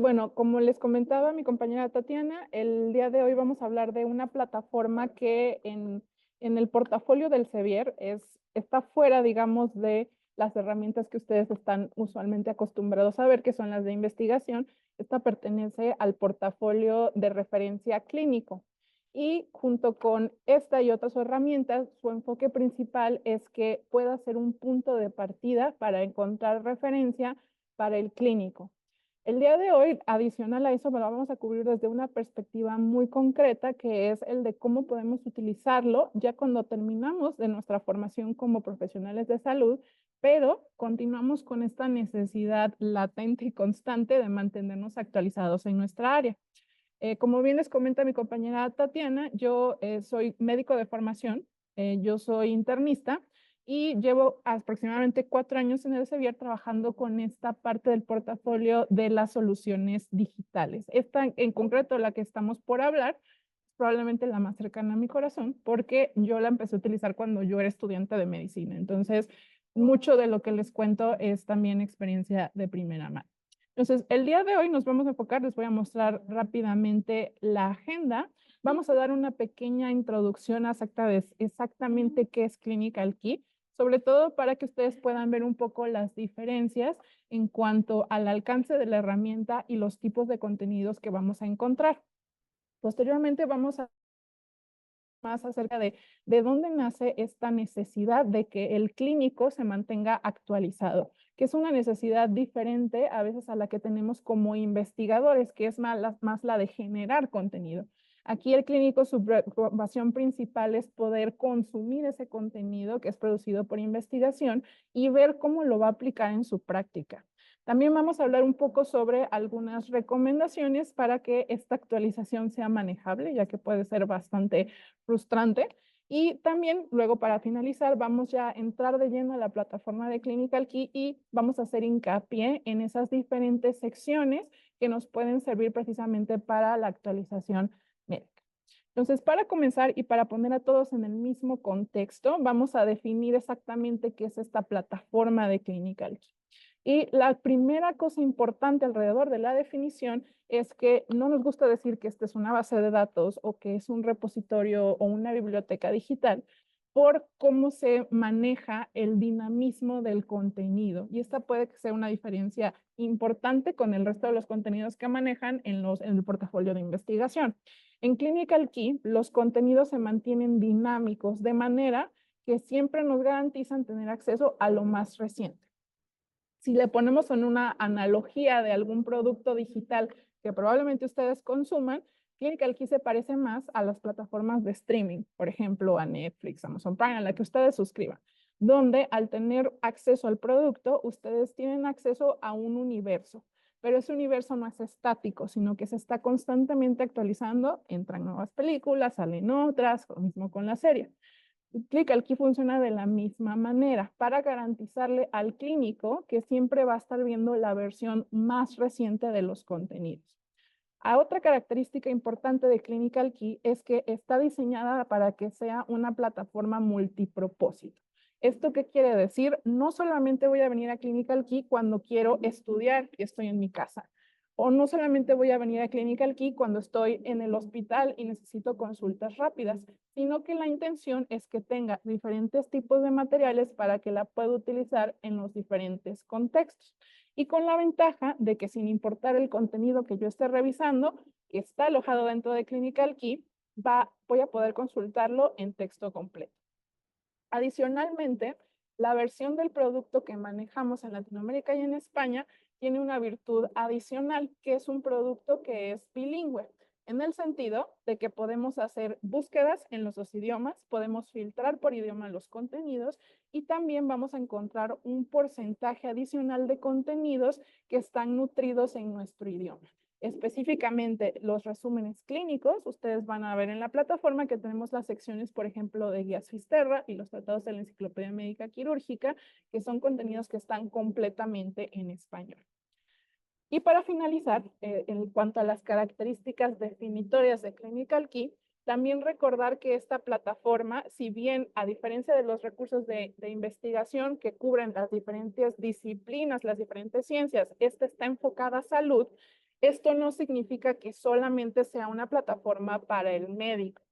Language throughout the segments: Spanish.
Bueno, como les comentaba mi compañera Tatiana, el día de hoy vamos a hablar de una plataforma que en el portafolio del Sevier está fuera, digamos, de las herramientas que ustedes están usualmente acostumbrados a ver, que son las de investigación. Esta pertenece al portafolio de referencia clínico. Y junto con esta y otras herramientas, su enfoque principal es que pueda ser un punto de partida para encontrar referencia para el clínico. El día de hoy, adicional a eso, lo vamos a cubrir desde una perspectiva muy concreta, que es el de cómo podemos utilizarlo ya cuando terminamos de nuestra formación como profesionales de salud, pero continuamos con esta necesidad latente y constante de mantenernos actualizados en nuestra área. Como bien les comenta mi compañera Tatiana, yo soy médico de formación, yo soy internista y llevo aproximadamente 4 años en el Sevier trabajando con esta parte del portafolio de las soluciones digitales. Esta en concreto, la que estamos por hablar, es probablemente la más cercana a mi corazón porque yo la empecé a utilizar cuando yo era estudiante de medicina. Entonces, mucho de lo que les cuento es también experiencia de primera mano. Entonces, el día de hoy nos vamos a enfocar, les voy a mostrar rápidamente la agenda. Vamos a dar una pequeña introducción acerca de exactamente qué es Clinical Key, sobre todo para que ustedes puedan ver un poco las diferencias en cuanto al alcance de la herramienta y los tipos de contenidos que vamos a encontrar. Posteriormente vamos a más acerca de dónde nace esta necesidad de que el clínico se mantenga actualizado, que es una necesidad diferente a veces a la que tenemos como investigadores, que es más la de generar contenido. Aquí el clínico, su preocupación principal es poder consumir ese contenido que es producido por investigación y ver cómo lo va a aplicar en su práctica. También vamos a hablar un poco sobre algunas recomendaciones para que esta actualización sea manejable, ya que puede ser bastante frustrante. Y también luego para finalizar vamos ya a entrar de lleno a la plataforma de Clinical Key y vamos a hacer hincapié en esas diferentes secciones que nos pueden servir precisamente para la actualización médica. Entonces, para comenzar y para poner a todos en el mismo contexto, vamos a definir exactamente qué es esta plataforma de Clinical Key. Y la primera cosa importante alrededor de la definición es que no nos gusta decir que esta es una base de datos o que es un repositorio o una biblioteca digital por cómo se maneja el dinamismo del contenido. Y esta puede ser una diferencia importante con el resto de los contenidos que manejan en el portafolio de investigación. En Clinical Key, los contenidos se mantienen dinámicos de manera que siempre nos garantizan tener acceso a lo más reciente. Si le ponemos en una analogía de algún producto digital que probablemente ustedes consuman, Clinical Key se parece más a las plataformas de streaming, por ejemplo, a Netflix, Amazon Prime, a la que ustedes suscriban, donde al tener acceso al producto, ustedes tienen acceso a un universo, pero ese universo no es estático, sino que se está constantemente actualizando, entran nuevas películas, salen otras, lo mismo con la serie. Clinical Key funciona de la misma manera para garantizarle al clínico que siempre va a estar viendo la versión más reciente de los contenidos. Otra característica importante de Clinical Key es que está diseñada para que sea una plataforma multipropósito. ¿Esto qué quiere decir? No solamente voy a venir a Clinical Key cuando quiero estudiar y estoy en mi casa. O no solamente voy a venir a Clinical Key cuando estoy en el hospital y necesito consultas rápidas, sino que la intención es que tenga diferentes tipos de materiales para que la pueda utilizar en los diferentes contextos. Y con la ventaja de que sin importar el contenido que yo esté revisando, que está alojado dentro de Clinical Key, voy a poder consultarlo en texto completo. Adicionalmente, la versión del producto que manejamos en Latinoamérica y en España tiene una virtud adicional, que es un producto que es bilingüe, en el sentido de que podemos hacer búsquedas en los dos idiomas, podemos filtrar por idioma los contenidos y también vamos a encontrar un porcentaje adicional de contenidos que están nutridos en nuestro idioma. Específicamente los resúmenes clínicos, ustedes van a ver en la plataforma que tenemos las secciones, por ejemplo, de guías Fisterra y los tratados de la Enciclopedia Médica Quirúrgica, que son contenidos que están completamente en español. Y para finalizar, en cuanto a las características definitorias de Clinical Key, también recordar que esta plataforma, si bien a diferencia de los recursos de investigación que cubren las diferentes disciplinas, las diferentes ciencias, esta está enfocada a salud, Esto no significa que solamente sea una plataforma para el médico.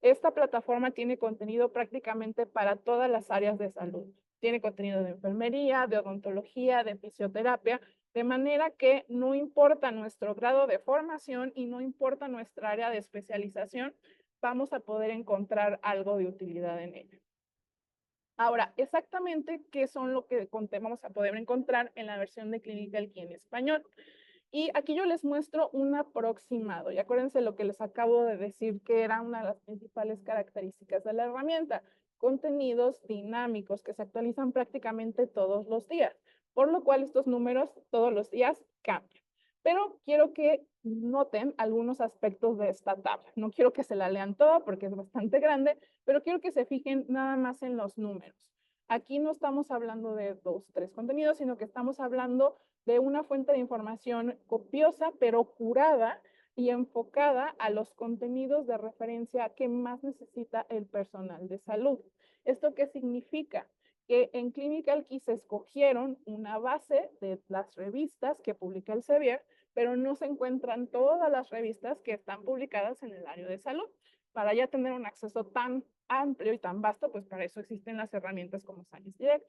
Esta plataforma tiene contenido prácticamente para todas las áreas de salud. Tiene contenido de enfermería, de odontología, de fisioterapia, de manera que no importa nuestro grado de formación y no importa nuestra área de especialización, vamos a poder encontrar algo de utilidad en ella. Ahora, exactamente qué son lo que vamos a poder encontrar en la versión de Clinical Key en español. Y aquí yo les muestro un aproximado. Y acuérdense lo que les acabo de decir, que era una de las principales características de la herramienta. Contenidos dinámicos que se actualizan prácticamente todos los días, por lo cual estos números todos los días cambian. Pero quiero que noten algunos aspectos de esta tabla. No quiero que se la lean toda porque es bastante grande, pero quiero que se fijen nada más en los números. Aquí no estamos hablando de 2, 3 contenidos, sino que estamos hablando de una fuente de información copiosa, pero curada y enfocada a los contenidos de referencia que más necesita el personal de salud. ¿Esto qué significa? Que en Clinical Key se escogieron una base de las revistas que publica el Sevier, pero no se encuentran todas las revistas que están publicadas en el área de salud. Para ya tener un acceso tan amplio y tan vasto, pues para eso existen las herramientas como Science Direct.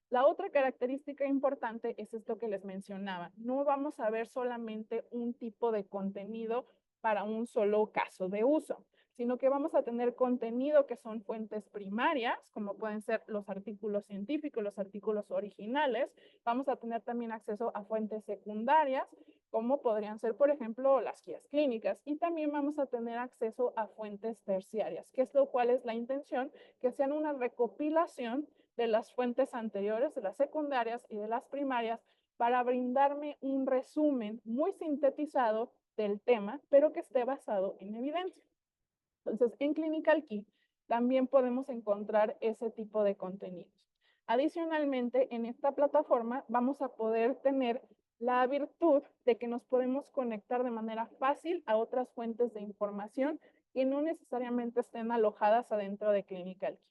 La otra característica importante es esto que les mencionaba. No vamos a ver solamente un tipo de contenido para un solo caso de uso, sino que vamos a tener contenido que son fuentes primarias, como pueden ser los artículos científicos, los artículos originales. Vamos a tener también acceso a fuentes secundarias, como podrían ser, por ejemplo, las guías clínicas. Y también vamos a tener acceso a fuentes terciarias, que es lo cual es la intención, que sean una recopilación de las fuentes anteriores, de las secundarias y de las primarias, para brindarme un resumen muy sintetizado del tema, pero que esté basado en evidencia. Entonces, en Clinical Key también podemos encontrar ese tipo de contenidos. Adicionalmente, en esta plataforma vamos a poder tener la virtud de que nos podemos conectar de manera fácil a otras fuentes de información que no necesariamente estén alojadas adentro de Clinical Key.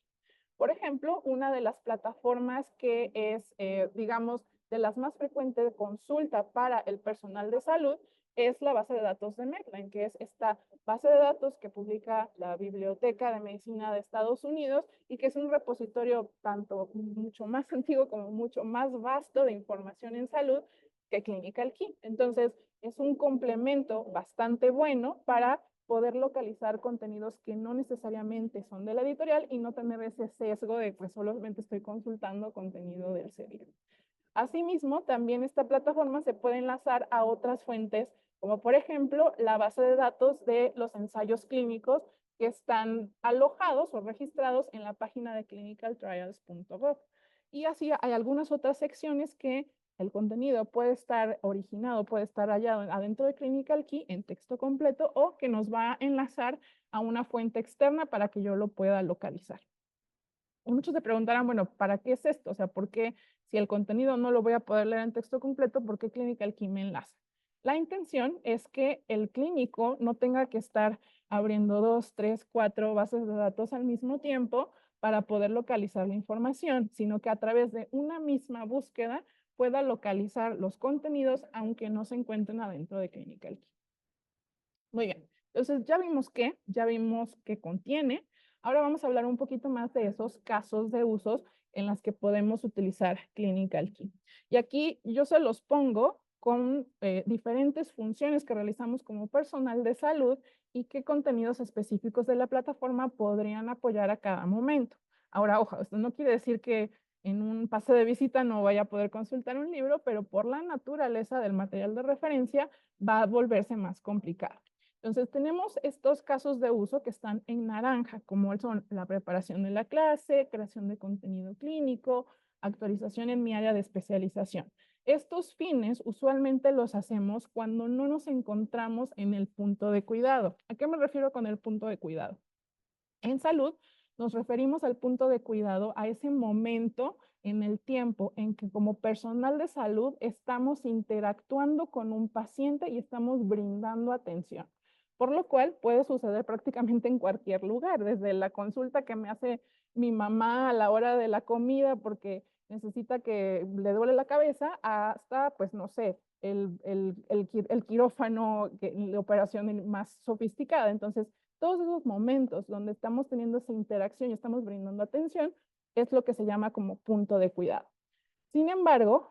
Por ejemplo, una de las plataformas que es, digamos, de las más frecuentes de consulta para el personal de salud es la base de datos de Medline, que es esta base de datos que publica la Biblioteca de Medicina de Estados Unidos y que es un repositorio tanto mucho más antiguo como mucho más vasto de información en salud que Clinical Key. Entonces, es un complemento bastante bueno para poder localizar contenidos que no necesariamente son de la editorial y no tener ese sesgo de pues solamente estoy consultando contenido del Sevier. Asimismo, también esta plataforma se puede enlazar a otras fuentes, como por ejemplo la base de datos de los ensayos clínicos que están alojados o registrados en la página de clinicaltrials.gov. Y así hay algunas otras secciones que el contenido puede estar originado, puede estar hallado adentro de Clinical Key en texto completo o que nos va a enlazar a una fuente externa para que yo lo pueda localizar. Muchos se preguntarán, bueno, ¿para qué es esto? O sea, ¿por qué si el contenido no lo voy a poder leer en texto completo, por qué Clinical Key me enlaza? La intención es que el clínico no tenga que estar abriendo 2, 3, 4 bases de datos al mismo tiempo para poder localizar la información, sino que a través de una misma búsqueda pueda localizar los contenidos aunque no se encuentren adentro de Clinical Key. Muy bien, entonces ya vimos qué contiene. Ahora vamos a hablar un poquito más de esos casos de usos en las que podemos utilizar Clinical Key. Y aquí yo se los pongo con diferentes funciones que realizamos como personal de salud y qué contenidos específicos de la plataforma podrían apoyar a cada momento. Ahora, ojo, esto no quiere decir que en un pase de visita no vaya a poder consultar un libro, pero por la naturaleza del material de referencia va a volverse más complicado. Entonces, tenemos estos casos de uso que están en naranja, como son la preparación de la clase, creación de contenido clínico, actualización en mi área de especialización. Estos fines usualmente los hacemos cuando no nos encontramos en el punto de cuidado. ¿A qué me refiero con el punto de cuidado? En salud, nos referimos al punto de cuidado a ese momento en el tiempo en que como personal de salud estamos interactuando con un paciente y estamos brindando atención. Por lo cual puede suceder prácticamente en cualquier lugar, desde la consulta que me hace mi mamá a la hora de la comida porque necesita que le duele la cabeza, hasta, pues no sé, el quirófano, la operación más sofisticada. Entonces, todos esos momentos donde estamos teniendo esa interacción y estamos brindando atención es lo que se llama como punto de cuidado. Sin embargo,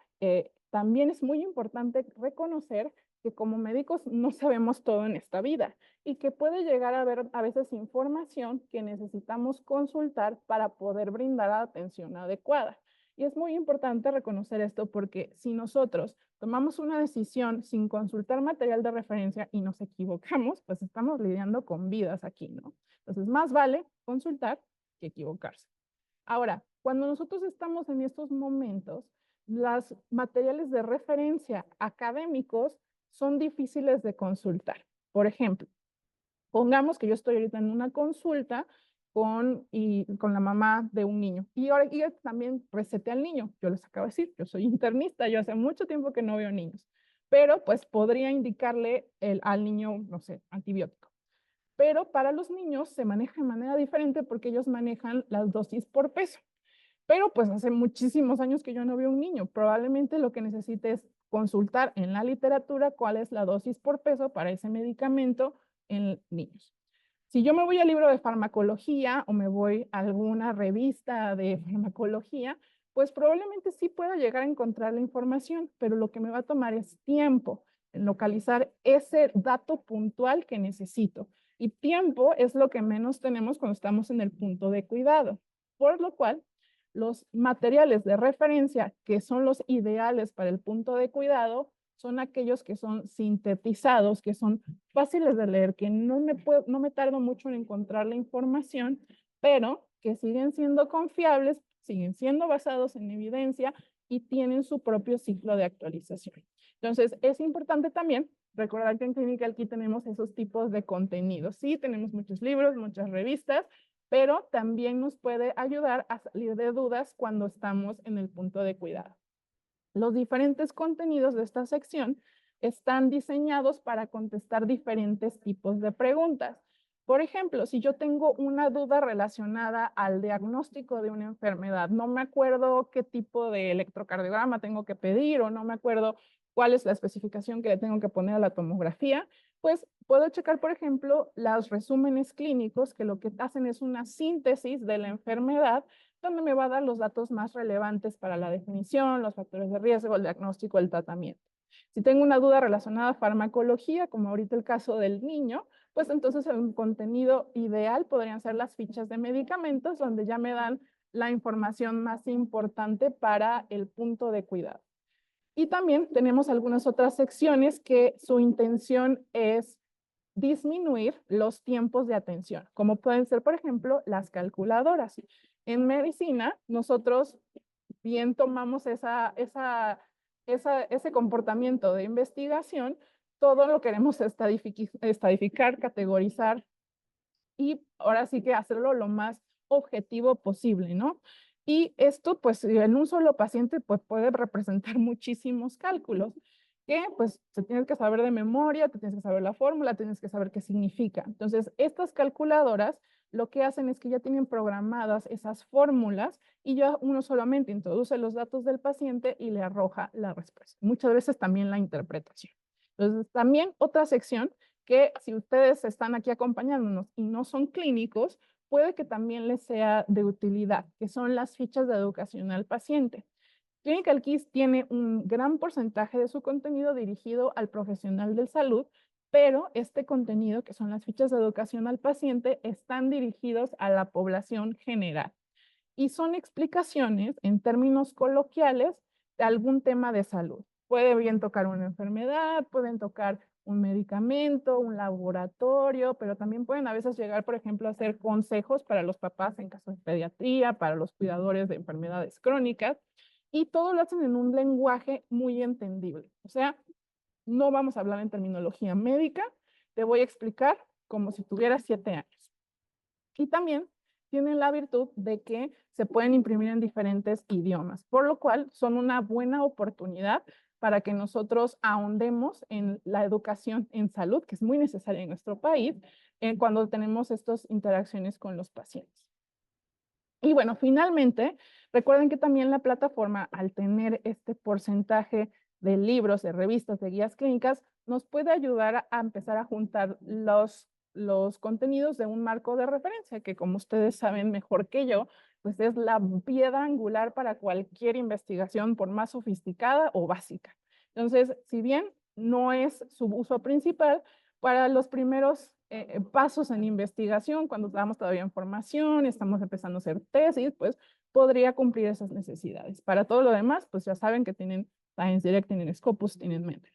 también es muy importante reconocer que como médicos no sabemos todo en esta vida y que puede llegar a haber a veces información que necesitamos consultar para poder brindar atención adecuada. Y es muy importante reconocer esto porque si nosotros tomamos una decisión sin consultar material de referencia y nos equivocamos, pues estamos lidiando con vidas aquí, ¿no? Entonces, más vale consultar que equivocarse. Ahora, cuando nosotros estamos en estos momentos, los materiales de referencia académicos son difíciles de consultar. Por ejemplo, pongamos que yo estoy ahorita en una consulta con la mamá de un niño y ahora y también recete al niño. Yo les acabo de decir, yo soy internista, yo hace mucho tiempo que no veo niños, pero pues podría indicarle al niño, no sé, antibiótico. Pero para los niños se maneja de manera diferente porque ellos manejan las dosis por peso. Pero pues hace muchísimos años que yo no veo un niño. Probablemente lo que necesite es consultar en la literatura cuál es la dosis por peso para ese medicamento en niños. Si yo me voy al libro de farmacología o me voy a alguna revista de farmacología, pues probablemente sí pueda llegar a encontrar la información, pero lo que me va a tomar es tiempo en localizar ese dato puntual que necesito. Y tiempo es lo que menos tenemos cuando estamos en el punto de cuidado. Por lo cual, los materiales de referencia que son los ideales para el punto de cuidado son aquellos que son sintetizados, que son fáciles de leer, que no me tardo mucho en encontrar la información, pero que siguen siendo confiables, siguen siendo basados en evidencia y tienen su propio ciclo de actualización. Entonces, es importante también recordar que en Clinical Key tenemos esos tipos de contenidos. Sí, tenemos muchos libros, muchas revistas, pero también nos puede ayudar a salir de dudas cuando estamos en el punto de cuidado. Los diferentes contenidos de esta sección están diseñados para contestar diferentes tipos de preguntas. Por ejemplo, si yo tengo una duda relacionada al diagnóstico de una enfermedad, no me acuerdo qué tipo de electrocardiograma tengo que pedir o no me acuerdo cuál es la especificación que le tengo que poner a la tomografía, pues puedo checar, por ejemplo, los resúmenes clínicos que lo que hacen es una síntesis de la enfermedad donde me va a dar los datos más relevantes para la definición, los factores de riesgo, el diagnóstico, el tratamiento. Si tengo una duda relacionada a farmacología, como ahorita el caso del niño, pues entonces un contenido ideal podrían ser las fichas de medicamentos, donde ya me dan la información más importante para el punto de cuidado. Y también tenemos algunas otras secciones que su intención es disminuir los tiempos de atención, como pueden ser, por ejemplo, las calculadoras. En medicina, nosotros bien tomamos ese comportamiento de investigación, todo lo queremos estadificar, categorizar y ahora sí que hacerlo lo más objetivo posible, ¿no? Y esto, pues, en un solo paciente, pues, puede representar muchísimos cálculos que, pues, se tienes que saber de memoria, te tienes que saber la fórmula, tienes que saber qué significa. Entonces, estas calculadoras lo que hacen es que ya tienen programadas esas fórmulas y ya uno solamente introduce los datos del paciente y le arroja la respuesta. Muchas veces también la interpretación. Entonces, también otra sección que si ustedes están aquí acompañándonos y no son clínicos, puede que también les sea de utilidad, que son las fichas de educación al paciente. Clinical Keys tiene un gran porcentaje de su contenido dirigido al profesional de salud, pero este contenido, que son las fichas de educación al paciente, están dirigidos a la población general. Y son explicaciones en términos coloquiales de algún tema de salud. Puede bien tocar una enfermedad, pueden tocar un medicamento, un laboratorio, pero también pueden a veces llegar, por ejemplo, a hacer consejos para los papás en caso de pediatría, para los cuidadores de enfermedades crónicas, y todo lo hacen en un lenguaje muy entendible. O sea, no vamos a hablar en terminología médica, te voy a explicar como si tuvieras 7 años. Y también tienen la virtud de que se pueden imprimir en diferentes idiomas, por lo cual son una buena oportunidad para que nosotros ahondemos en la educación en salud, que es muy necesaria en nuestro país, cuando tenemos estas interacciones con los pacientes. Y bueno, finalmente, recuerden que también la plataforma, al tener este porcentaje de libros, de revistas, de guías clínicas, nos puede ayudar a empezar a juntar los contenidos de un marco de referencia, que como ustedes saben mejor que yo, pues es la piedra angular para cualquier investigación, por más sofisticada o básica. Entonces, si bien no es su uso principal, para los primeros pasos en investigación, cuando estamos todavía en formación, estamos empezando a hacer tesis, pues podría cumplir esas necesidades. Para todo lo demás, pues ya saben que tienen ScienceDirect, tienen Scopus, tienen Mendeley.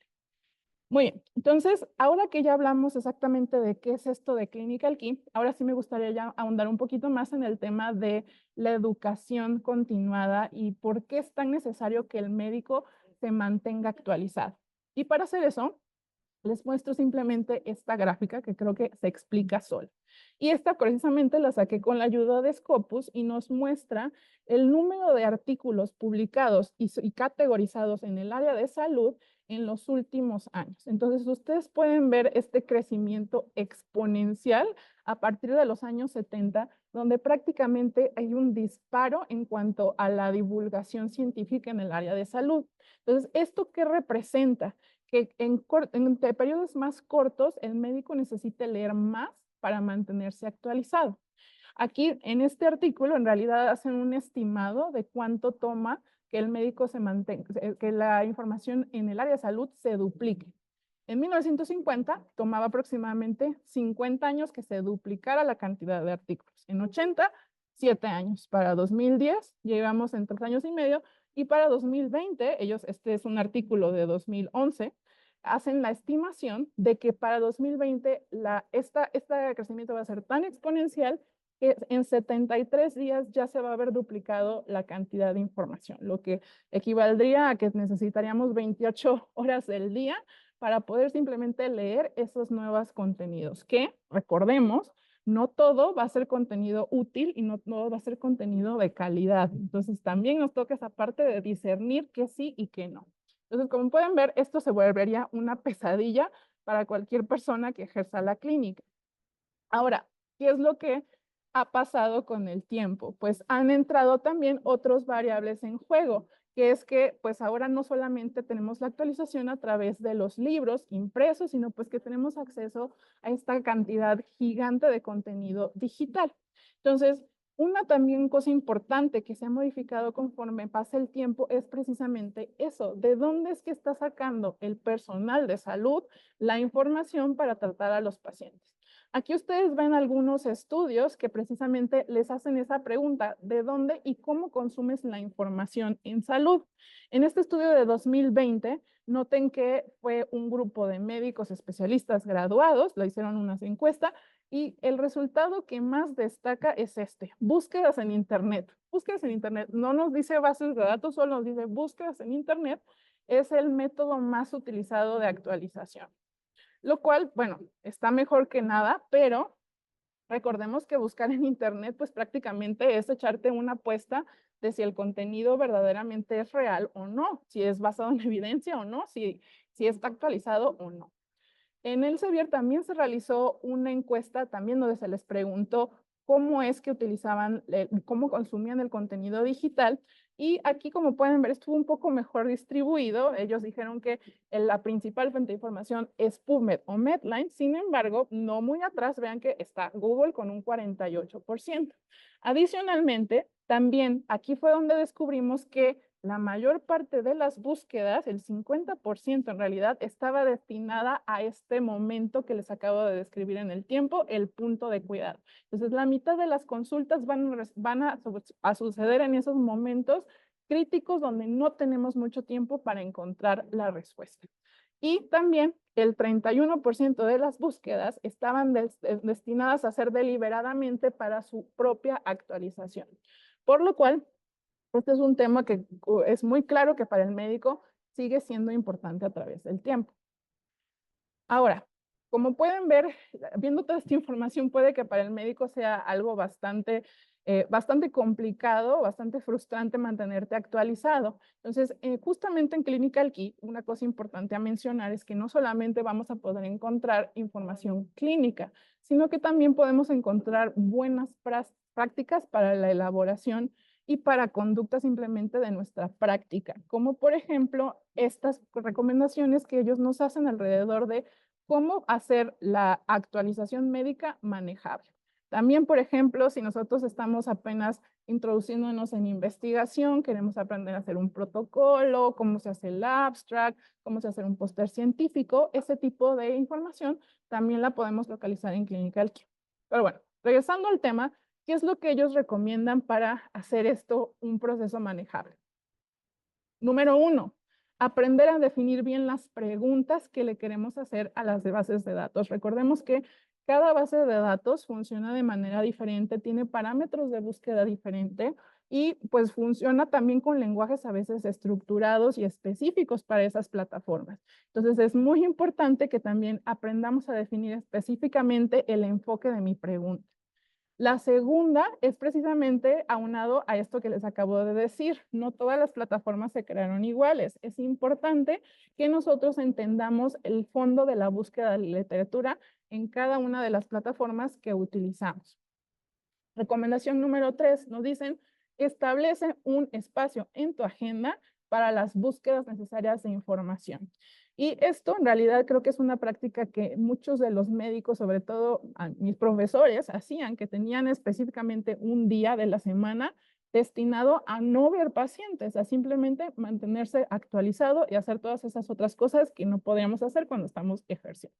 Muy bien, entonces, ahora que ya hablamos exactamente de qué es esto de Clinical Key, ahora sí me gustaría ya ahondar un poquito más en el tema de la educación continuada y por qué es tan necesario que el médico se mantenga actualizado. Y para hacer eso, les muestro simplemente esta gráfica que creo que se explica sola. Y esta precisamente la saqué con la ayuda de Scopus y nos muestra el número de artículos publicados y categorizados en el área de salud en los últimos años. Entonces, ustedes pueden ver este crecimiento exponencial a partir de los años 70, donde prácticamente hay un disparo en cuanto a la divulgación científica en el área de salud. Entonces, ¿esto qué representa? Que en periodos más cortos el médico necesita leer más para mantenerse actualizado. Aquí en este artículo en realidad hacen un estimado de cuánto toma que el médico se mantenga, que la información en el área de salud se duplique. En 1950 tomaba aproximadamente 50 años que se duplicara la cantidad de artículos. En 80, 7 años. Para 2010 llevamos en 3 años y medio y para 2020, este es un artículo de 2011, hacen la estimación de que para 2020 este crecimiento va a ser tan exponencial que en 73 días ya se va a haber duplicado la cantidad de información, lo que equivaldría a que necesitaríamos 28 horas del día para poder simplemente leer esos nuevos contenidos, que recordemos, no todo va a ser contenido útil y no todo va a ser contenido de calidad. Entonces también nos toca esa parte de discernir qué sí y qué no. Entonces, como pueden ver, esto se volvería una pesadilla para cualquier persona que ejerza la clínica. Ahora, ¿qué es lo que ha pasado con el tiempo? Pues han entrado también otras variables en juego, que es que pues ahora no solamente tenemos la actualización a través de los libros impresos, sino pues que tenemos acceso a esta cantidad gigante de contenido digital. Entonces, una también cosa importante que se ha modificado conforme pasa el tiempo es precisamente eso, de dónde es que está sacando el personal de salud la información para tratar a los pacientes. Aquí ustedes ven algunos estudios que precisamente les hacen esa pregunta, ¿de dónde y cómo consumes la información en salud? En este estudio de 2020, noten que fue un grupo de médicos especialistas graduados, le hicieron una encuesta y el resultado que más destaca es este, búsquedas en Internet. Búsquedas en Internet, no nos dice bases de datos, solo nos dice búsquedas en Internet, es el método más utilizado de actualización. Lo cual, bueno, está mejor que nada, pero recordemos que buscar en Internet, pues prácticamente es echarte una apuesta de si el contenido verdaderamente es real o no, si es basado en evidencia o no, si está actualizado o no. En el Sevier también se realizó una encuesta también donde se les preguntó cómo es que utilizaban, cómo consumían el contenido digital. Y aquí, como pueden ver, estuvo un poco mejor distribuido. Ellos dijeron que la principal fuente de información es PubMed o Medline. Sin embargo, no muy atrás, vean que está Google con un 48%. Adicionalmente, también aquí fue donde descubrimos que la mayor parte de las búsquedas, el 50% en realidad, estaba destinada a este momento que les acabo de describir en el tiempo, el punto de cuidado. Entonces, la mitad de las consultas van a suceder en esos momentos críticos donde no tenemos mucho tiempo para encontrar la respuesta. Y también el 31% de las búsquedas estaban destinadas a ser deliberadamente para su propia actualización. Por lo cual, este es un tema que es muy claro que para el médico sigue siendo importante a través del tiempo. Ahora, como pueden ver, viendo toda esta información puede que para el médico sea algo bastante complicado, bastante frustrante mantenerte actualizado. Entonces, justamente en Clinical Key, una cosa importante a mencionar es que no solamente vamos a poder encontrar información clínica, sino que también podemos encontrar buenas prácticas para la elaboración y para conductas simplemente de nuestra práctica, como por ejemplo estas recomendaciones que ellos nos hacen alrededor de cómo hacer la actualización médica manejable. También, por ejemplo, si nosotros estamos apenas introduciéndonos en investigación, queremos aprender a hacer un protocolo, cómo se hace el abstract, cómo se hace un póster científico, ese tipo de información también la podemos localizar en ClinicalQ. Pero bueno, regresando al tema, ¿qué es lo que ellos recomiendan para hacer esto un proceso manejable? Número 1, aprender a definir bien las preguntas que le queremos hacer a las bases de datos. Recordemos que cada base de datos funciona de manera diferente, tiene parámetros de búsqueda diferente y pues funciona también con lenguajes a veces estructurados y específicos para esas plataformas. Entonces es muy importante que también aprendamos a definir específicamente el enfoque de mi pregunta. La segunda es precisamente aunado a esto que les acabo de decir. No todas las plataformas se crearon iguales. Es importante que nosotros entendamos el fondo de la búsqueda de literatura en cada una de las plataformas que utilizamos. Recomendación número 3, nos dicen, establece un espacio en tu agenda para las búsquedas necesarias de información. Y esto en realidad creo que es una práctica que muchos de los médicos, sobre todo mis profesores, hacían, que tenían específicamente un día de la semana destinado a no ver pacientes, a simplemente mantenerse actualizado y hacer todas esas otras cosas que no podríamos hacer cuando estamos ejerciendo.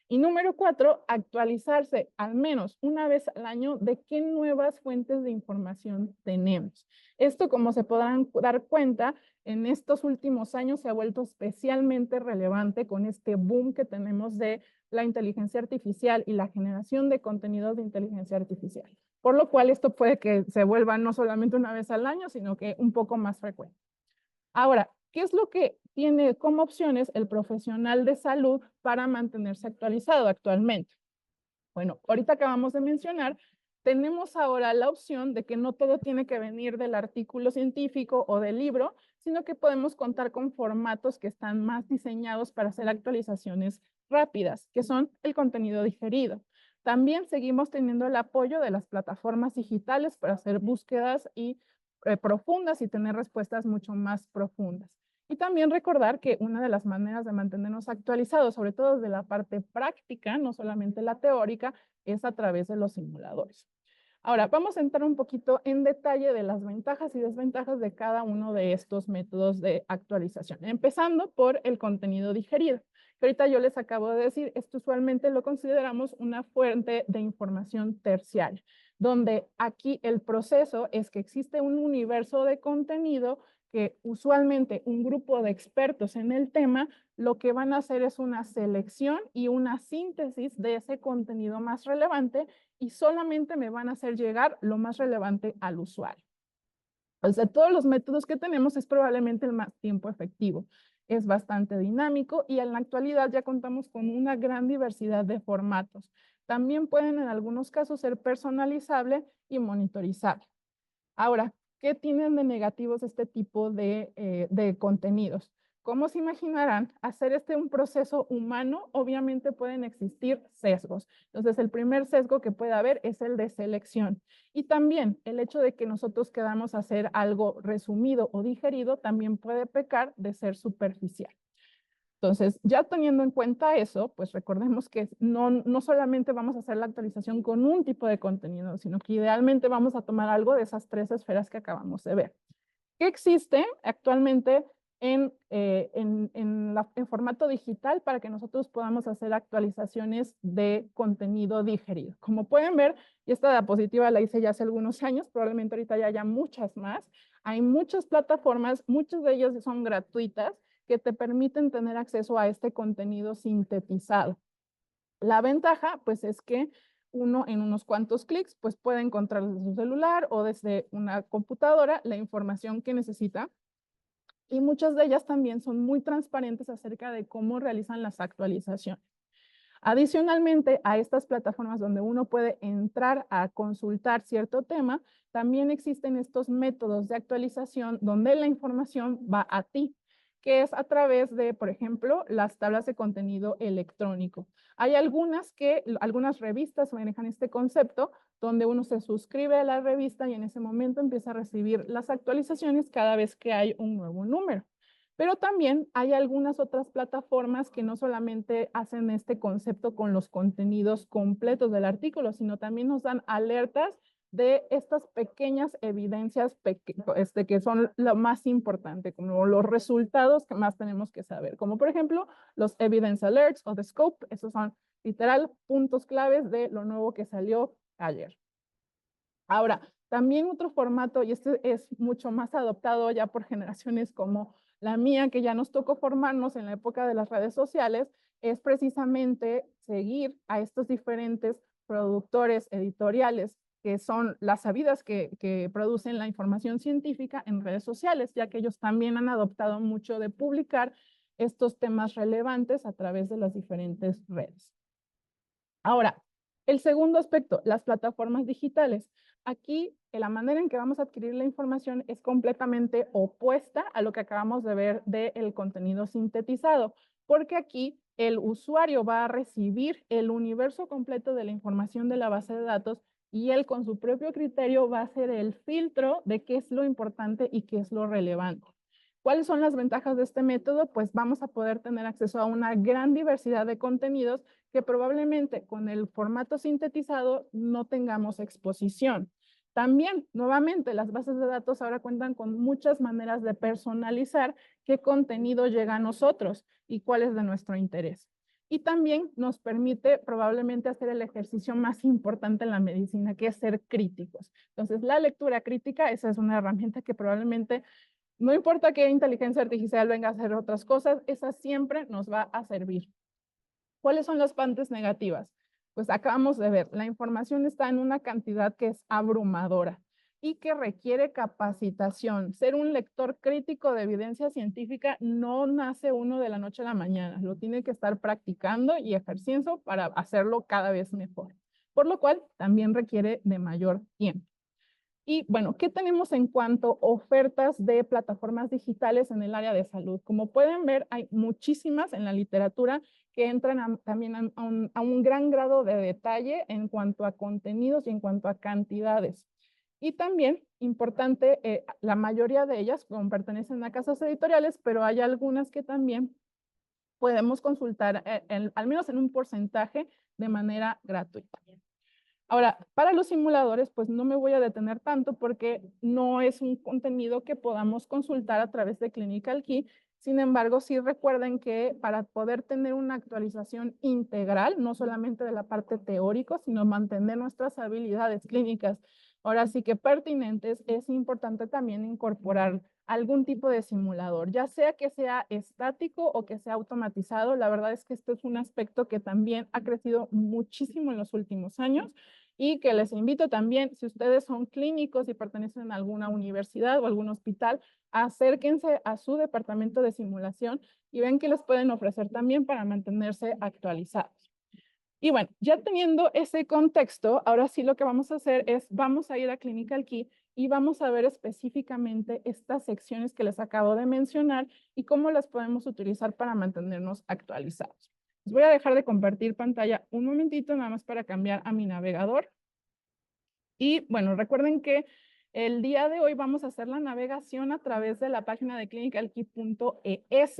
Y número 4, actualizarse al menos una vez al año de qué nuevas fuentes de información tenemos. Esto, como se podrán dar cuenta, en estos últimos años se ha vuelto especialmente relevante con este boom que tenemos de la inteligencia artificial y la generación de contenidos de inteligencia artificial. Por lo cual esto puede que se vuelva no solamente una vez al año, sino que un poco más frecuente. Ahora, ¿qué es lo que tiene como opciones el profesional de salud para mantenerse actualizado actualmente? Bueno, ahorita acabamos de mencionar, tenemos ahora la opción de que no todo tiene que venir del artículo científico o del libro, sino que podemos contar con formatos que están más diseñados para hacer actualizaciones rápidas, que son el contenido digerido. También seguimos teniendo el apoyo de las plataformas digitales para hacer búsquedas profundas y tener respuestas mucho más profundas. Y también recordar que una de las maneras de mantenernos actualizados, sobre todo desde la parte práctica, no solamente la teórica, es a través de los simuladores. Ahora, vamos a entrar un poquito en detalle de las ventajas y desventajas de cada uno de estos métodos de actualización, empezando por el contenido digerido, que ahorita yo les acabo de decir, esto usualmente lo consideramos una fuente de información terciaria, donde aquí el proceso es que existe un universo de contenido que usualmente un grupo de expertos en el tema lo que van a hacer es una selección y una síntesis de ese contenido más relevante y solamente me van a hacer llegar lo más relevante al usuario. O sea, todos los métodos que tenemos es probablemente el más tiempo efectivo. Es bastante dinámico y en la actualidad ya contamos con una gran diversidad de formatos. También pueden en algunos casos ser personalizable y monitorizable. Ahora, ¿qué tienen de negativos este tipo de contenidos? Como se imaginarán, hacer un proceso humano, obviamente pueden existir sesgos. Entonces, el primer sesgo que puede haber es el de selección. Y también el hecho de que nosotros queramos hacer algo resumido o digerido también puede pecar de ser superficial. Entonces, ya teniendo en cuenta eso, pues recordemos que no solamente vamos a hacer la actualización con un tipo de contenido, sino que idealmente vamos a tomar algo de esas 3 esferas que acabamos de ver. ¿Qué existe actualmente en formato digital para que nosotros podamos hacer actualizaciones de contenido digerido? Como pueden ver, y esta diapositiva la hice ya hace algunos años, probablemente ahorita ya haya muchas más. Hay muchas plataformas, muchas de ellas son gratuitas, que te permiten tener acceso a este contenido sintetizado. La ventaja, pues, es que uno en unos cuantos clics, pues, puede encontrar desde su celular o desde una computadora la información que necesita. Y muchas de ellas también son muy transparentes acerca de cómo realizan las actualizaciones. Adicionalmente a estas plataformas donde uno puede entrar a consultar cierto tema, también existen estos métodos de actualización donde la información va a ti. que es a través de, por ejemplo, las tablas de contenido electrónico. Hay algunas revistas manejan este concepto, donde uno se suscribe a la revista y en ese momento empieza a recibir las actualizaciones cada vez que hay un nuevo número. Pero también hay algunas otras plataformas que no solamente hacen este concepto con los contenidos completos del artículo, sino también nos dan alertas de estas pequeñas evidencias que son lo más importante, como los resultados que más tenemos que saber, como por ejemplo los evidence alerts o the scope. Esos son literal puntos claves de lo nuevo que salió ayer. Ahora, también otro formato, y este es mucho más adoptado ya por generaciones como la mía, que ya nos tocó formarnos en la época de las redes sociales, es precisamente seguir a estos diferentes productores editoriales que son las sabidas que producen la información científica en redes sociales, ya que ellos también han adoptado mucho de publicar estos temas relevantes a través de las diferentes redes. Ahora, el segundo aspecto, las plataformas digitales. Aquí, la manera en que vamos a adquirir la información es completamente opuesta a lo que acabamos de ver del contenido sintetizado, porque aquí el usuario va a recibir el universo completo de la información de la base de datos y él con su propio criterio va a hacer el filtro de qué es lo importante y qué es lo relevante. ¿Cuáles son las ventajas de este método? Pues vamos a poder tener acceso a una gran diversidad de contenidos que probablemente con el formato sintetizado no tengamos exposición. También, nuevamente, las bases de datos ahora cuentan con muchas maneras de personalizar qué contenido llega a nosotros y cuál es de nuestro interés. Y también nos permite probablemente hacer el ejercicio más importante en la medicina, que es ser críticos. Entonces, la lectura crítica, esa es una herramienta que probablemente, no importa qué inteligencia artificial venga a hacer otras cosas, esa siempre nos va a servir. ¿Cuáles son las partes negativas? Pues acabamos de ver, la información está en una cantidad que es abrumadora y que requiere capacitación. Ser un lector crítico de evidencia científica no nace uno de la noche a la mañana, lo tiene que estar practicando y ejerciendo para hacerlo cada vez mejor, por lo cual también requiere de mayor tiempo. Y bueno, ¿qué tenemos en cuanto a ofertas de plataformas digitales en el área de salud? Como pueden ver, hay muchísimas en la literatura que entran también a un gran grado de detalle en cuanto a contenidos y en cuanto a cantidades. Y también, importante, la mayoría de ellas pertenecen a casas editoriales, pero hay algunas que también podemos consultar, al menos en un porcentaje, de manera gratuita. Ahora, para los simuladores, pues no me voy a detener tanto porque no es un contenido que podamos consultar a través de Clinical Key. Sin embargo, sí recuerden que para poder tener una actualización integral, no solamente de la parte teórica, sino mantener nuestras habilidades clínicas, ahora sí que pertinentes, es importante también incorporar algún tipo de simulador, ya sea que sea estático o que sea automatizado. La verdad es que este es un aspecto que también ha crecido muchísimo en los últimos años y que les invito también, si ustedes son clínicos y pertenecen a alguna universidad o algún hospital, acérquense a su departamento de simulación y ven qué les pueden ofrecer también para mantenerse actualizados. Y bueno, ya teniendo ese contexto, ahora sí lo que vamos a hacer es, vamos a ir a Clinical Key y vamos a ver específicamente estas secciones que les acabo de mencionar y cómo las podemos utilizar para mantenernos actualizados. Les voy a dejar de compartir pantalla un momentito, nada más para cambiar a mi navegador. Y bueno, recuerden que el día de hoy vamos a hacer la navegación a través de la página de clinicalkey.es,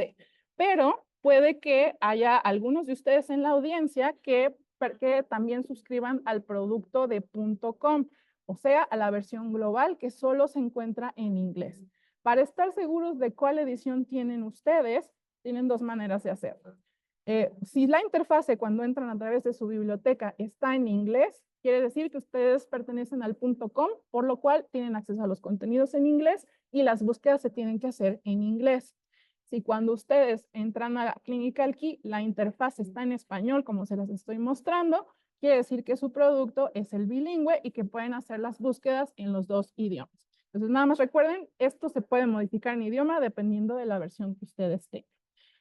pero puede que haya algunos de ustedes en la audiencia que también suscriban al producto de .com, o sea, a la versión global que solo se encuentra en inglés. Para estar seguros de cuál edición tienen ustedes, tienen dos maneras de hacerlo. Si la interfase cuando entran a través de su biblioteca está en inglés, quiere decir que ustedes pertenecen al .com, por lo cual tienen acceso a los contenidos en inglés y las búsquedas se tienen que hacer en inglés. Si cuando ustedes entran a Clinical Key, la interfaz está en español, como se las estoy mostrando, quiere decir que su producto es el bilingüe y que pueden hacer las búsquedas en los dos idiomas. Entonces, nada más recuerden, esto se puede modificar en idioma dependiendo de la versión que ustedes tengan.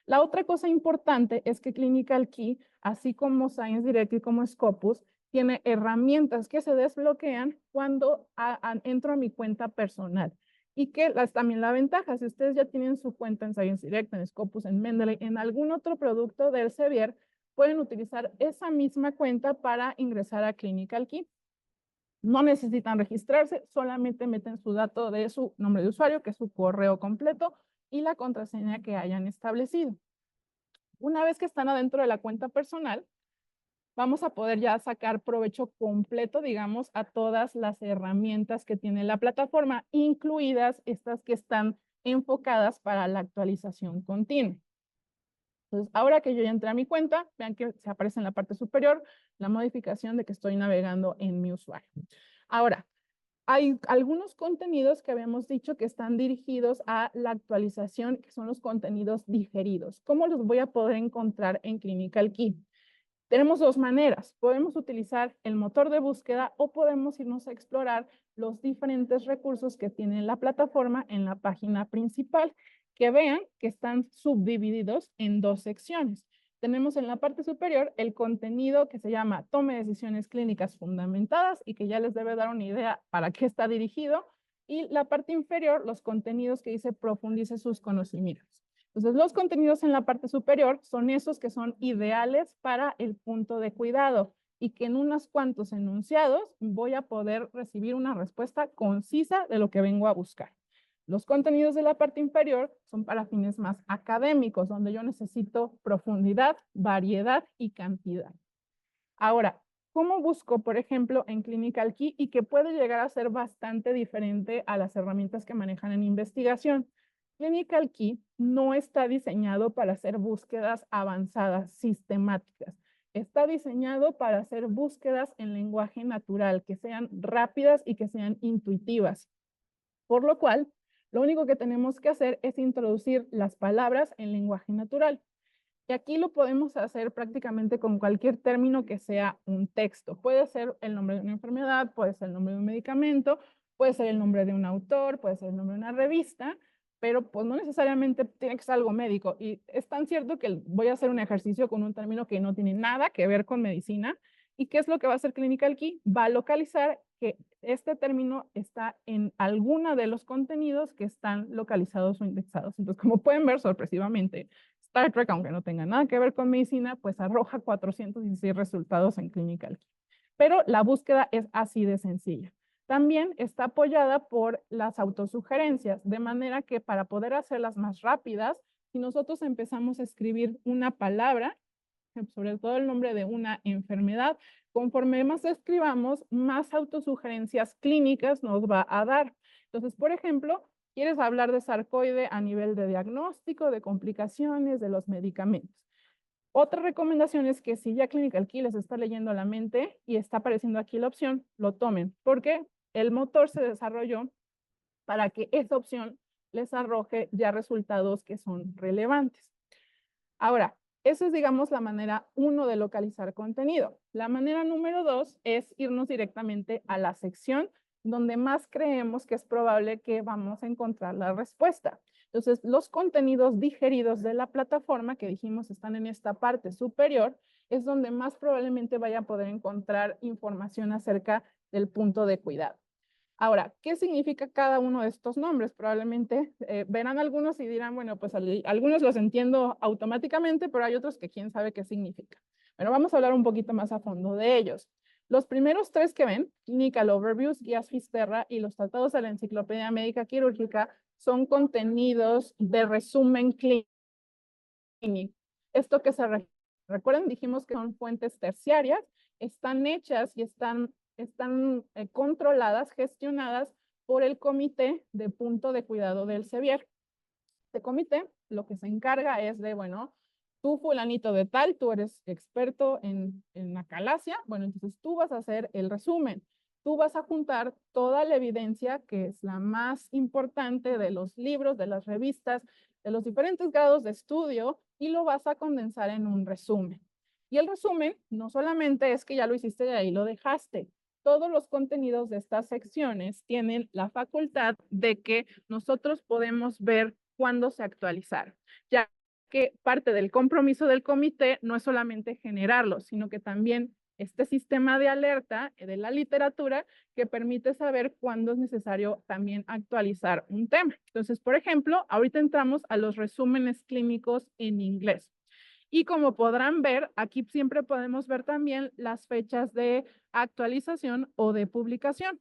La otra cosa importante es que Clinical Key, así como Science Direct y como Scopus, tiene herramientas que se desbloquean cuando entro a mi cuenta personal. Y que también la ventaja, si ustedes ya tienen su cuenta en Science Direct, en Scopus, en Mendeley, en algún otro producto del Elsevier, pueden utilizar esa misma cuenta para ingresar a Clinical Key. No necesitan registrarse, solamente meten su dato de su nombre de usuario, que es su correo completo, y la contraseña que hayan establecido. Una vez que están adentro de la cuenta personal, vamos a poder ya sacar provecho completo, digamos, a todas las herramientas que tiene la plataforma, incluidas estas que están enfocadas para la actualización continua. Entonces, ahora que yo ya entré a mi cuenta, vean que se aparece en la parte superior la modificación de que estoy navegando en mi usuario. Ahora, hay algunos contenidos que habíamos dicho que están dirigidos a la actualización, que son los contenidos digeridos. ¿Cómo los voy a poder encontrar en Clinical Key? Tenemos dos maneras. Podemos utilizar el motor de búsqueda o podemos irnos a explorar los diferentes recursos que tiene la plataforma en la página principal, que vean que están subdivididos en dos secciones. Tenemos en la parte superior el contenido que se llama Tome decisiones clínicas fundamentadas y que ya les debe dar una idea para qué está dirigido. Y la parte inferior, los contenidos que dice profundice sus conocimientos. Entonces, los contenidos en la parte superior son esos que son ideales para el punto de cuidado y que en unos cuantos enunciados voy a poder recibir una respuesta concisa de lo que vengo a buscar. Los contenidos de la parte inferior son para fines más académicos, donde yo necesito profundidad, variedad y cantidad. Ahora, ¿cómo busco, por ejemplo, en Clinical Key y que puede llegar a ser bastante diferente a las herramientas que manejan en investigación? Clinical Key no está diseñado para hacer búsquedas avanzadas, sistemáticas. Está diseñado para hacer búsquedas en lenguaje natural, que sean rápidas y que sean intuitivas. Por lo cual, lo único que tenemos que hacer es introducir las palabras en lenguaje natural. Y aquí lo podemos hacer prácticamente con cualquier término que sea un texto. Puede ser el nombre de una enfermedad, puede ser el nombre de un medicamento, puede ser el nombre de un autor, puede ser el nombre de una revista, pero pues no necesariamente tiene que ser algo médico. Y es tan cierto que voy a hacer un ejercicio con un término que no tiene nada que ver con medicina. ¿Y qué es lo que va a hacer Clinical Key? Va a localizar que este término está en alguna de los contenidos que están localizados o indexados. Entonces, como pueden ver, sorpresivamente, Star Trek, aunque no tenga nada que ver con medicina, pues arroja 416 resultados en Clinical Key. Pero la búsqueda es así de sencilla. También está apoyada por las autosugerencias, de manera que para poder hacerlas más rápidas, si nosotros empezamos a escribir una palabra, sobre todo el nombre de una enfermedad, conforme más escribamos, más autosugerencias clínicas nos va a dar. Entonces, por ejemplo, quieres hablar de sarcoide a nivel de diagnóstico, de complicaciones, de los medicamentos. Otra recomendación es que si ya Clinical Key les está leyendo la mente y está apareciendo aquí la opción, lo tomen, porque el motor se desarrolló para que esa opción les arroje ya resultados que son relevantes. Ahora, eso es, digamos, la manera 1 de localizar contenido. La manera número 2 es irnos directamente a la sección donde más creemos que es probable que vamos a encontrar la respuesta. Entonces, los contenidos digeridos de la plataforma que dijimos están en esta parte superior, es donde más probablemente vaya a poder encontrar información acerca del punto de cuidado. Ahora, ¿qué significa cada uno de estos nombres? Probablemente verán algunos y dirán, bueno, pues algunos los entiendo automáticamente, pero hay otros que quién sabe qué significa. Bueno, vamos a hablar un poquito más a fondo de ellos. Los primeros tres que ven, Clinical Overviews, Guías Fisterra y los tratados de la Enciclopedia Médica Quirúrgica, son contenidos de resumen clínico. Esto que recuerden, dijimos que son fuentes terciarias, están hechas y están controladas, gestionadas por el Comité de Punto de Cuidado del Elsevier. Este comité lo que se encarga es de, bueno, tú fulanito de tal, tú eres experto en acalasia, bueno, entonces tú vas a hacer el resumen. Tú vas a juntar toda la evidencia que es la más importante de los libros, de las revistas, de los diferentes grados de estudio y lo vas a condensar en un resumen. Y el resumen no solamente es que ya lo hiciste y ahí lo dejaste. Todos los contenidos de estas secciones tienen la facultad de que nosotros podemos ver cuándo se actualizaron, ya que parte del compromiso del comité no es solamente generarlos, sino que también este sistema de alerta de la literatura que permite saber cuándo es necesario también actualizar un tema. Entonces, por ejemplo, ahorita entramos a los resúmenes clínicos en inglés. Y como podrán ver, aquí siempre podemos ver también las fechas de actualización o de publicación.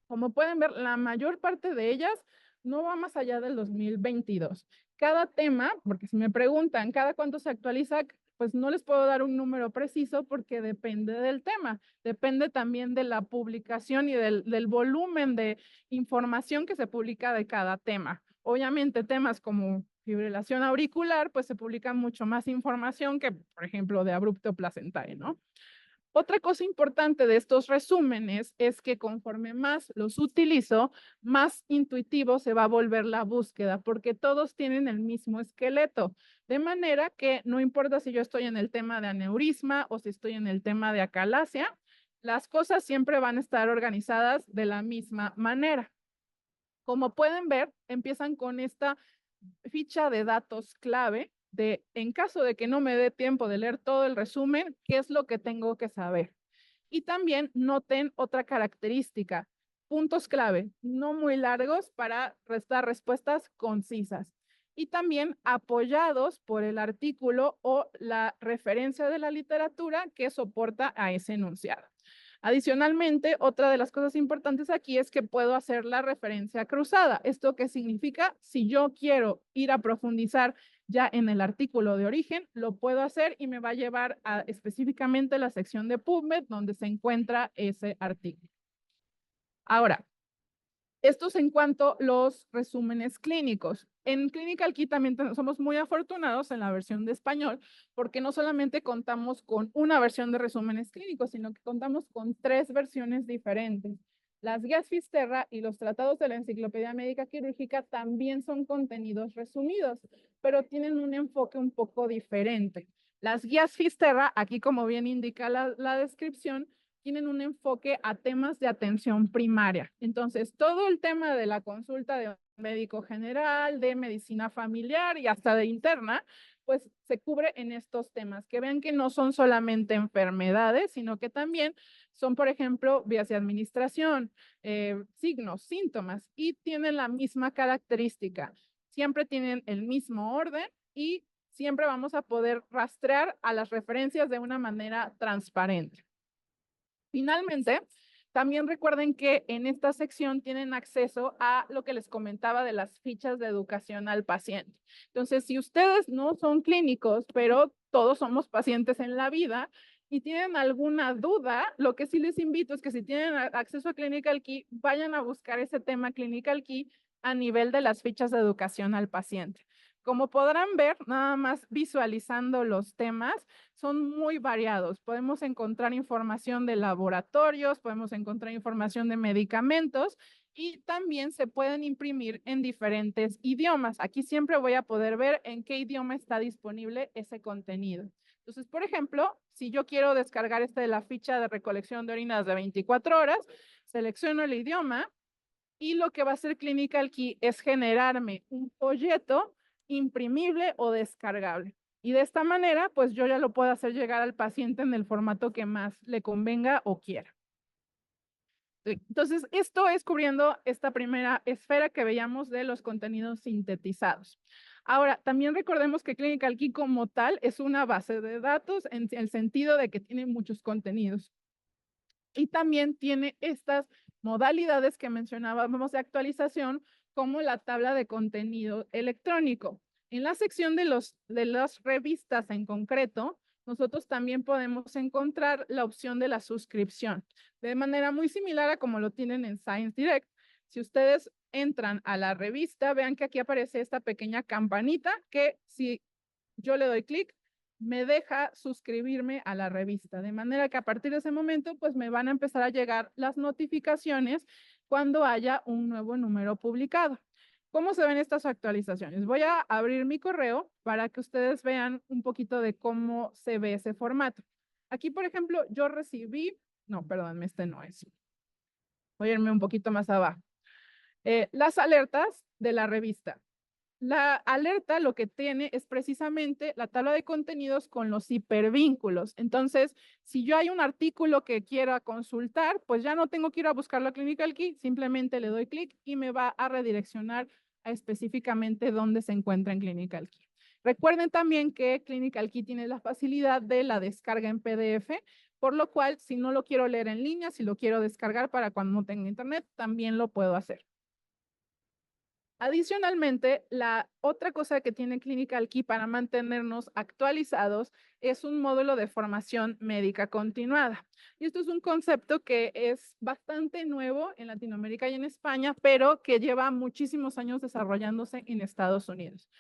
Como pueden ver, la mayor parte de ellas no va más allá del 2022. Cada tema, porque si me preguntan cada cuánto se actualiza, pues no les puedo dar un número preciso porque depende del tema, depende también de la publicación y del volumen de información que se publica de cada tema. Obviamente temas como fibrilación auricular, pues se publica mucho más información que, por ejemplo, de abrupto placentae, ¿no? Otra cosa importante de estos resúmenes es que conforme más los utilizo, más intuitivo se va a volver la búsqueda, porque todos tienen el mismo esqueleto. De manera que no importa si yo estoy en el tema de aneurisma o si estoy en el tema de acalasia, las cosas siempre van a estar organizadas de la misma manera. Como pueden ver, empiezan con esta ficha de datos clave de, en caso de que no me dé tiempo de leer todo el resumen, qué es lo que tengo que saber. Y también noten otra característica, puntos clave, no muy largos para dar respuestas concisas. Y también apoyados por el artículo o la referencia de la literatura que soporta a ese enunciado. Adicionalmente, otra de las cosas importantes aquí es que puedo hacer la referencia cruzada. ¿Esto qué significa? Si yo quiero ir a profundizar ya en el artículo de origen, lo puedo hacer y me va a llevar a específicamente la sección de PubMed donde se encuentra ese artículo. Ahora, esto es en cuanto a los resúmenes clínicos. En Clinical Key también somos muy afortunados en la versión de español, porque no solamente contamos con una versión de resúmenes clínicos, sino que contamos con 3 versiones diferentes. Las guías Fisterra y los tratados de la Enciclopedia Médica Quirúrgica también son contenidos resumidos, pero tienen un enfoque un poco diferente. Las guías Fisterra, aquí como bien indica la descripción, tienen un enfoque a temas de atención primaria. Entonces, todo el tema de la consulta de médico general, de medicina familiar y hasta de interna, pues se cubre en estos temas. Que vean que no son solamente enfermedades, sino que también son, por ejemplo, vías de administración, signos, síntomas, y tienen la misma característica. Siempre tienen el mismo orden y siempre vamos a poder rastrear a las referencias de una manera transparente. Finalmente, también recuerden que en esta sección tienen acceso a lo que les comentaba de las fichas de educación al paciente. Entonces, si ustedes no son clínicos, pero todos somos pacientes en la vida y tienen alguna duda, lo que sí les invito es que si tienen acceso a Clinical Key, vayan a buscar ese tema Clinical Key a nivel de las fichas de educación al paciente. Como podrán ver, nada más visualizando los temas, son muy variados. Podemos encontrar información de laboratorios, podemos encontrar información de medicamentos y también se pueden imprimir en diferentes idiomas. Aquí siempre voy a poder ver en qué idioma está disponible ese contenido. Entonces, por ejemplo, si yo quiero descargar de la ficha de recolección de orinas de 24 horas, selecciono el idioma y lo que va a hacer Clinical Key es generarme un folleto imprimible o descargable. Y de esta manera, pues yo ya lo puedo hacer llegar al paciente en el formato que más le convenga o quiera. Entonces, esto es cubriendo esta primera esfera que veíamos de los contenidos sintetizados. Ahora, también recordemos que Clinical Key como tal es una base de datos en el sentido de que tiene muchos contenidos. Y también tiene estas modalidades que mencionábamos de actualización, como la tabla de contenido electrónico. En la sección de las revistas en concreto, nosotros también podemos encontrar la opción de la suscripción, de manera muy similar a como lo tienen en Science Direct. Si ustedes entran a la revista, vean que aquí aparece esta pequeña campanita que si yo le doy clic, me deja suscribirme a la revista, de manera que a partir de ese momento, pues me van a empezar a llegar las notificaciones cuando haya un nuevo número publicado. ¿Cómo se ven estas actualizaciones? Voy a abrir mi correo para que ustedes vean un poquito de cómo se ve ese formato. Aquí, por ejemplo, yo recibí, no, perdón, este no es. Voy a irme un poquito más abajo. Las alertas de la revista. La alerta lo que tiene es precisamente la tabla de contenidos con los hipervínculos. Entonces, si yo hay un artículo que quiera consultar, pues ya no tengo que ir a buscarlo a Clinical Key, simplemente le doy clic y me va a redireccionar a específicamente dónde se encuentra en Clinical Key. Recuerden también que Clinical Key tiene la facilidad de la descarga en PDF, por lo cual, si no lo quiero leer en línea, si lo quiero descargar para cuando no tenga internet, también lo puedo hacer. Adicionalmente, la otra cosa que tiene Clinical Key para mantenernos actualizados es un módulo de formación médica continuada. Y esto es un concepto que es bastante nuevo en Latinoamérica y en España, pero que lleva muchísimos años desarrollándose en Estados Unidos.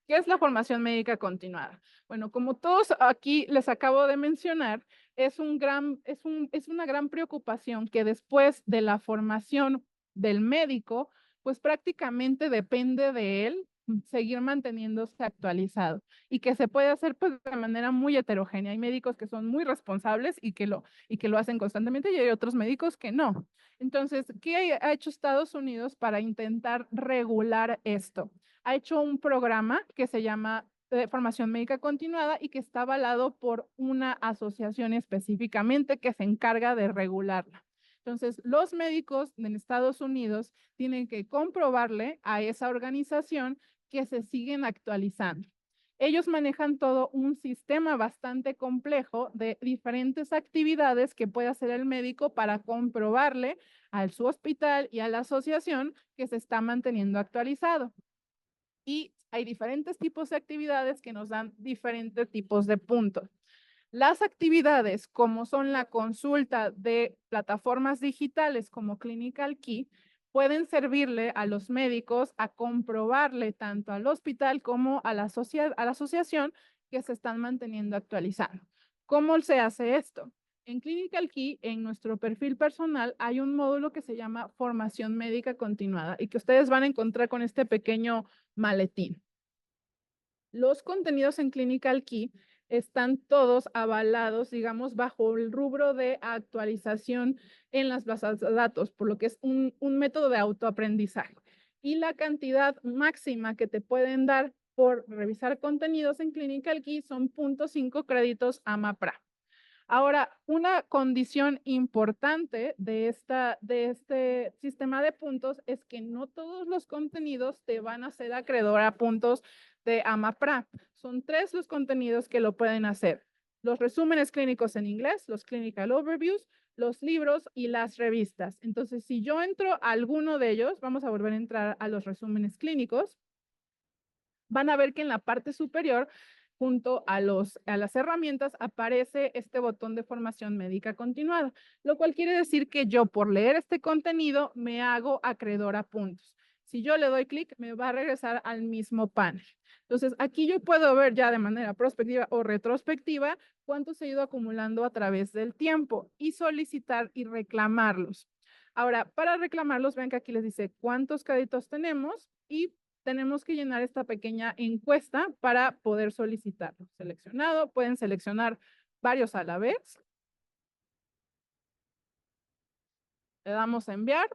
¿Qué es la formación médica continuada? Bueno, como todos aquí les acabo de mencionar, es una gran preocupación que después de la formación del médico, pues prácticamente depende de él seguir manteniéndose actualizado y que se puede hacer pues de manera muy heterogénea. Hay médicos que son muy responsables y que lo hacen constantemente y hay otros médicos que no. Entonces, ¿qué ha hecho Estados Unidos para intentar regular esto? Ha hecho un programa que se llama formación médica continuada y que está avalado por una asociación específicamente que se encarga de regularla. Entonces, los médicos en Estados Unidos tienen que comprobarle a esa organización que se siguen actualizando. Ellos manejan todo un sistema bastante complejo de diferentes actividades que puede hacer el médico para comprobarle a su hospital y a la asociación que se está manteniendo actualizado. Y hay diferentes tipos de actividades que nos dan diferentes tipos de puntos. Las actividades, como son la consulta de plataformas digitales como Clinical Key, pueden servirle a los médicos a comprobarle tanto al hospital como a la asociación que se están manteniendo actualizando. ¿Cómo se hace esto? En Clinical Key, en nuestro perfil personal, hay un módulo que se llama Formación Médica Continuada y que ustedes van a encontrar con este pequeño maletín. Los contenidos en Clinical Key están todos avalados, digamos, bajo el rubro de actualización en las bases de datos, por lo que es un método de autoaprendizaje. Y la cantidad máxima que te pueden dar por revisar contenidos en Clinical Key son 0.5 créditos AMAPRA. Ahora, una condición importante de este sistema de puntos es que no todos los contenidos te van a hacer acreedor a puntos de AMAPRA. Son 3 los contenidos que lo pueden hacer. Los resúmenes clínicos en inglés, los clinical overviews, los libros y las revistas. Entonces, si yo entro a alguno de ellos, vamos a volver a entrar a los resúmenes clínicos, van a ver que en la parte superior, junto a las herramientas, aparece este botón de formación médica continuada, lo cual quiere decir que yo por leer este contenido me hago acreedor a puntos. Si yo le doy clic, me va a regresar al mismo panel. Entonces, aquí yo puedo ver ya de manera prospectiva o retrospectiva cuánto se ha ido acumulando a través del tiempo y solicitar y reclamarlos. Ahora, para reclamarlos, ven que aquí les dice cuántos créditos tenemos y tenemos que llenar esta pequeña encuesta para poder solicitarlo. Seleccionado, pueden seleccionar varios a la vez. Le damos a enviar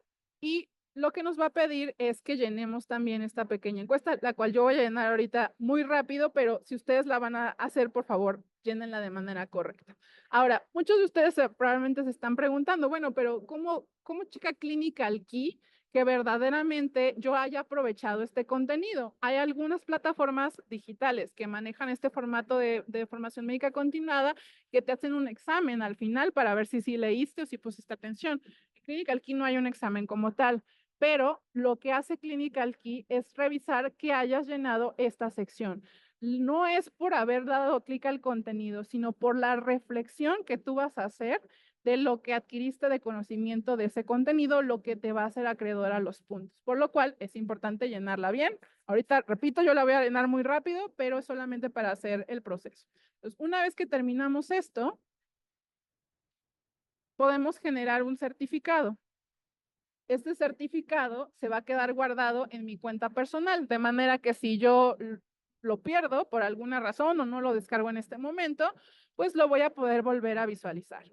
y lo que nos va a pedir es que llenemos también esta pequeña encuesta, la cual yo voy a llenar ahorita muy rápido, pero si ustedes la van a hacer, por favor, llénenla de manera correcta. Ahora, muchos de ustedes probablemente se están preguntando, bueno, pero ¿cómo checa Clinical Key que verdaderamente yo haya aprovechado este contenido? Hay algunas plataformas digitales que manejan este formato de formación médica continuada que te hacen un examen al final para ver si leíste o si pusiste atención. En Clinical Key no hay un examen como tal, pero lo que hace Clinical Key es revisar que hayas llenado esta sección. No es por haber dado clic al contenido, sino por la reflexión que tú vas a hacer de lo que adquiriste de conocimiento de ese contenido, lo que te va a hacer acreedor a los puntos. Por lo cual es importante llenarla bien. Ahorita, repito, yo la voy a llenar muy rápido, pero es solamente para hacer el proceso. Entonces, una vez que terminamos esto, podemos generar un certificado. Este certificado se va a quedar guardado en mi cuenta personal, de manera que si yo lo pierdo por alguna razón o no lo descargo en este momento, pues lo voy a poder volver a visualizar.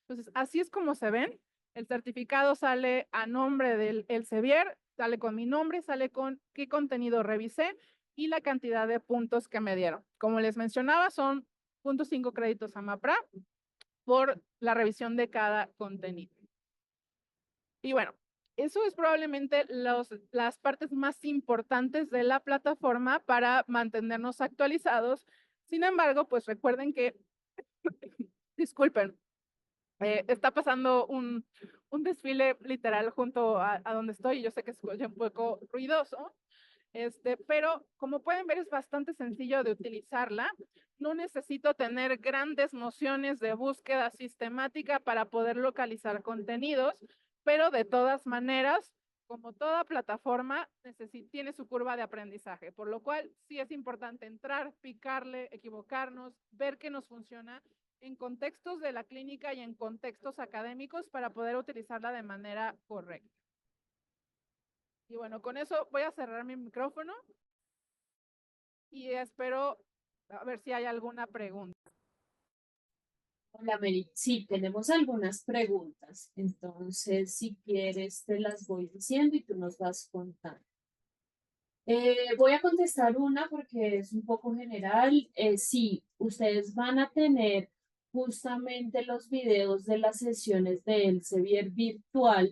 Entonces, así es como se ven. El certificado sale a nombre del Elsevier, Sale con mi nombre, sale con qué contenido revisé y la cantidad de puntos que me dieron. Como les mencionaba, son 0.5 créditos a MAPRA por la revisión de cada contenido. Y bueno, eso es probablemente las partes más importantes de la plataforma para mantenernos actualizados. Sin embargo, pues recuerden que, disculpen, está pasando un desfile literal junto a donde estoy. Yo sé que es un poco ruidoso, pero como pueden ver es bastante sencillo de utilizarla. No necesito tener grandes nociones de búsqueda sistemática para poder localizar contenidos, pero de todas maneras, como toda plataforma, tiene su curva de aprendizaje, por lo cual sí es importante entrar, picarle, equivocarnos, ver qué nos funciona en contextos de la clínica y en contextos académicos para poder utilizarla de manera correcta. Y bueno, con eso voy a cerrar mi micrófono y espero a ver si hay alguna pregunta. Hola, Mary. Sí, tenemos algunas preguntas. Entonces, si quieres, te las voy diciendo y tú nos vas contando. Voy a contestar una porque es un poco general. Sí, ustedes van a tener justamente los videos de las sesiones de Elsevier virtual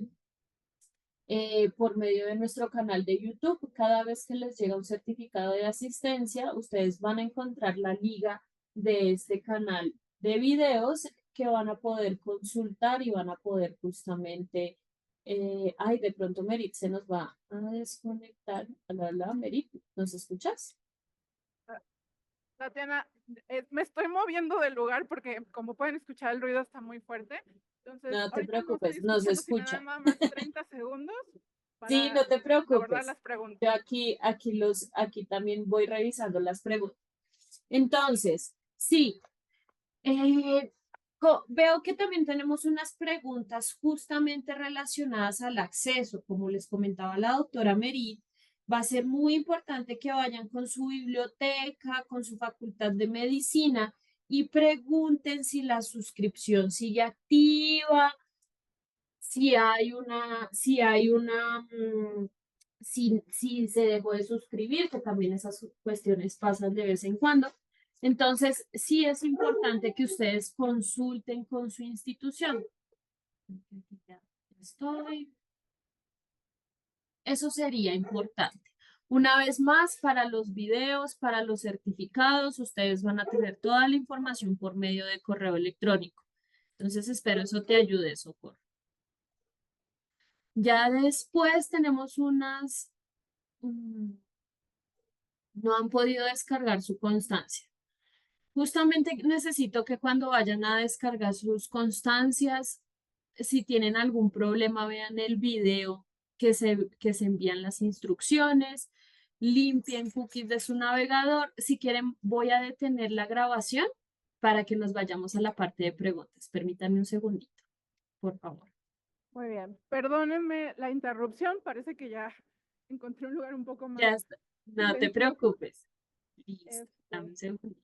por medio de nuestro canal de YouTube. Cada vez que les llega un certificado de asistencia, ustedes van a encontrar la liga de este canal de videos que van a poder consultar y van a poder justamente, ay, de pronto Merit se nos va a desconectar. Hola, Merit, ¿nos escuchas? Tatiana, me estoy moviendo del lugar porque como pueden escuchar el ruido está muy fuerte. Entonces, No te ahorita no estoy preocupes, nos escuchando si me dan escucha. nada más 30 segundos Sí, para no te abordar preocupes. las preguntas. Yo aquí también voy revisando las preguntas. Entonces, sí, Eh, veo que también tenemos unas preguntas justamente relacionadas al acceso. Como les comentaba la doctora Merit, va a ser muy importante que vayan con su biblioteca, con su facultad de medicina y pregunten si la suscripción sigue activa, si se dejó de suscribir, que también esas cuestiones pasan de vez en cuando. Entonces, sí es importante que ustedes consulten con su institución. Ya estoy. Eso sería importante. Una vez más, para los videos, para los certificados, ustedes van a tener toda la información por medio de correo electrónico. Entonces, espero eso te ayude, Socorro. Ya después tenemos no han podido descargar su constancia. Justamente necesito que cuando vayan a descargar sus constancias, si tienen algún problema, vean el video que se envían las instrucciones, limpien cookies de su navegador. Si quieren, voy a detener la grabación para que nos vayamos a la parte de preguntas. Permítanme un segundito, por favor. Muy bien, perdónenme la interrupción, parece que ya encontré un lugar un poco más Ya está. No te silencioso. preocupes. Listo, Este, dame un segundo.